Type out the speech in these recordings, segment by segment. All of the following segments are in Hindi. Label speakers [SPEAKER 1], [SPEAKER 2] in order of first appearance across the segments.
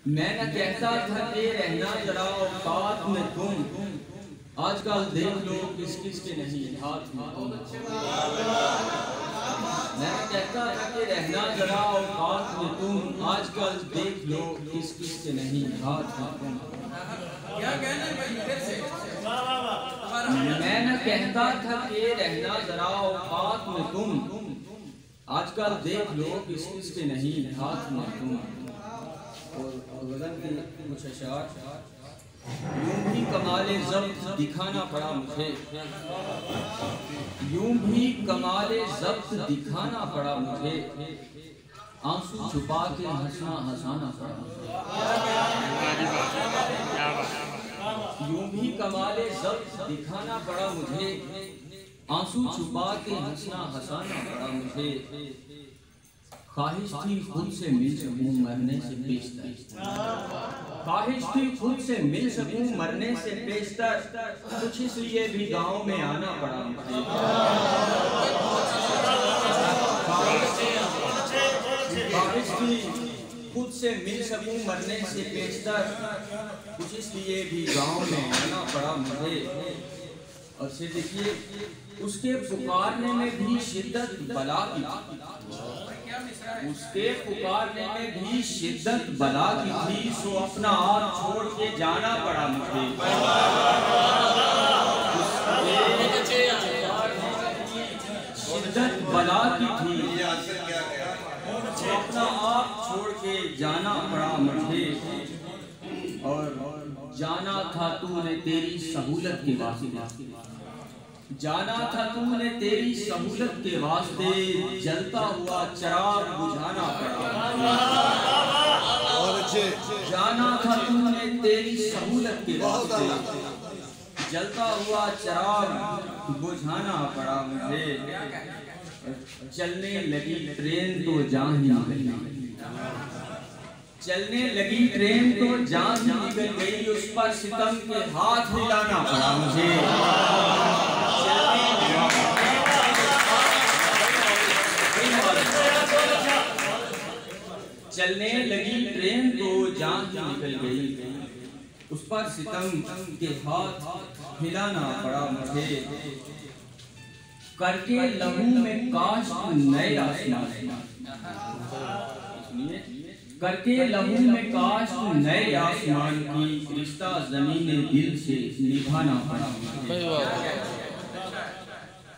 [SPEAKER 1] मैं न कहता था कि रहना जरा औकात में तुम, आजकल देख लो किस किस के नहीं हाथ में तुम। मैं न कहता था कि रहना जरा औकात में तुम, आजकल देख लो किस किस के नहीं हाथ में तुम।
[SPEAKER 2] क्या कहना है भाई फिर से?
[SPEAKER 1] मैं न कहता था कि रहना जरा औकात में तुम, आजकल देख लो किस किस के नहीं हाथ में तुम। और वज़न के कुछ अशार, यूं भी कमाले ज़ब्त दिखाना पड़ा मुझे, यूं भी कमाले ज़ब्त दिखाना पड़ा मुझे, आंसू छुपा के हंसना हंसाना पड़ा मुझे। यूं भी कमाले ज़ब्त दिखाना पड़ा मुझे, आंसू छुपा के हंसना हंसाना पड़ा मुझे। ख्वाहिश थी खुद से मिल सकूं मरने से पेशतर, ख्वाहिश थी खुद से मिल सकूं मरने से पेशतर, कुछ इसलिए भी गांव में आना पड़ा मुझे। ख्वाहिश थी खुद से मिल सकूं मरने से पेशतर, कुछ इसलिए भी गांव में आना पड़ा मुझे। और फिर देखिए, उसके पुकारने में भी शिद्दत बला की थी, उसके पुकारने में भी शिद्दत बला की थी, सो अपना आप छोड़ के जाना पड़ा मुझे। शिद्दत बला की थी, सो अपना आप छोड़ के जाना पड़ा मुझे। और जाना था तूने तेरी सहूलत के वास्ते, जाना था तूने तेरी सहूलत के वास्ते, जलता हुआ चिराग बुझाना पड़ा। जाना था तूने तेरी सहूलत के वास्ते, जलता हुआ चिराग बुझाना पड़ा मुझे। चलने लगी ट्रेन तो जान ही निकल गई, चलने लगी ट्रेन तो जान ही निकल गई, उस पर सितम के हाथ हिलाना पड़ा मुझे। चलने लगी ट्रेन तो जान ही निकल गई, उस पर सितम के हाथ हिलाना पड़ा मुझे। करके लहू में काश नए आसमान, करके लहू में काश नए आसमान की, रिश्ता ज़मीने दिल से निभाना पड़ा।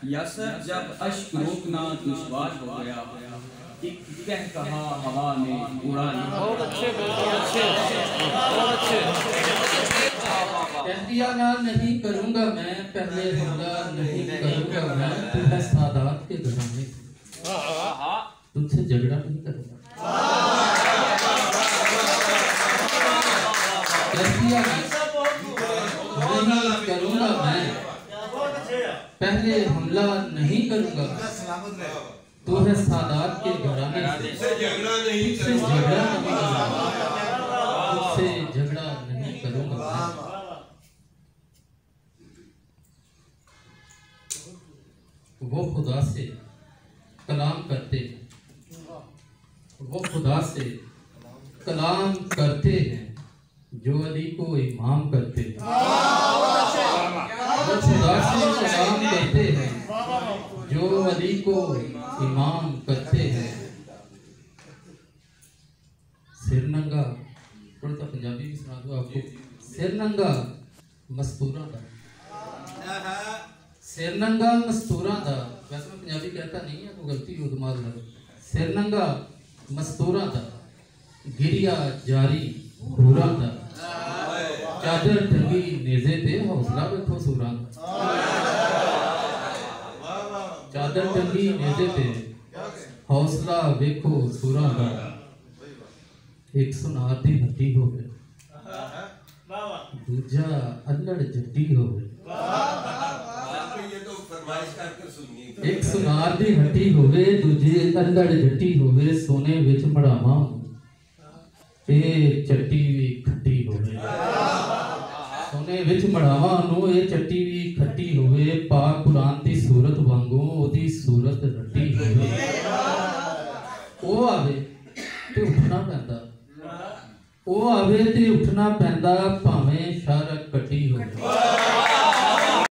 [SPEAKER 1] यसर जब अश्क रोकना दुश्वार हो गया, एक कह कहा हवा में उड़ाना।
[SPEAKER 3] बहुत अच्छे, बहुत अच्छे।
[SPEAKER 4] कह दिया ना नहीं करूँगा मैं, पहले हमला नहीं करूँगा मैं, तू है सादात के घराने, तुझसे झगड़ा नहीं करूँगा। कह दिया नहीं करूँगा मैं, पहले हमला नहीं करूँगा, तू है सादात के घराने, तुझसे झगड़ा नहीं करूँगा, तुझसे झगड़ा नहीं करूँगा। वो खुदा से कलाम करते हैं, वो खुदा से कलाम करते हैं, जो अली को इमाम करते हैं। वो खुदा से कलाम करते हैं, जो अली को इमाम करते हैं। सिर नंगा, थोड़ा सा पंजाबी भी सुना दो आपको। सिर नंगा मस्तूरा दा, सिर नंगा मस्तूरा दा, वैसे मैं पंजाबी कहता नहीं है, वो गलती हो दिमाग में। सिर नंगा मस्तूरा दा, गिरिया जारी पूरा दा, चादर टंगी नेज़े ते, हौसला रखो सूरा दा। चादर टंगी नेज़े ते, हौसला वेखो सूरा दा। एक सुनार दी हड्डी होवे, दूजा अल्लड़ जड्डी होवे। एक सुनार दी हड्डी होवे, दूजे अल्लड़ जड्डी होवे, सोने विच मढ़ावा ते चट्टी भी खट्टी होवे। सोने विच मढ़ावा नूं ए चट्टी भी खट्टी होवे, पाक कुरान दी सूरत वांगू ओदी सूरत रट्टी होवे। ओ आवे ते उठना पैंदा, ओ ਉਹ ਆਵੇ ਤੇ ਉੱਠਣਾ ਪੈਂਦਾ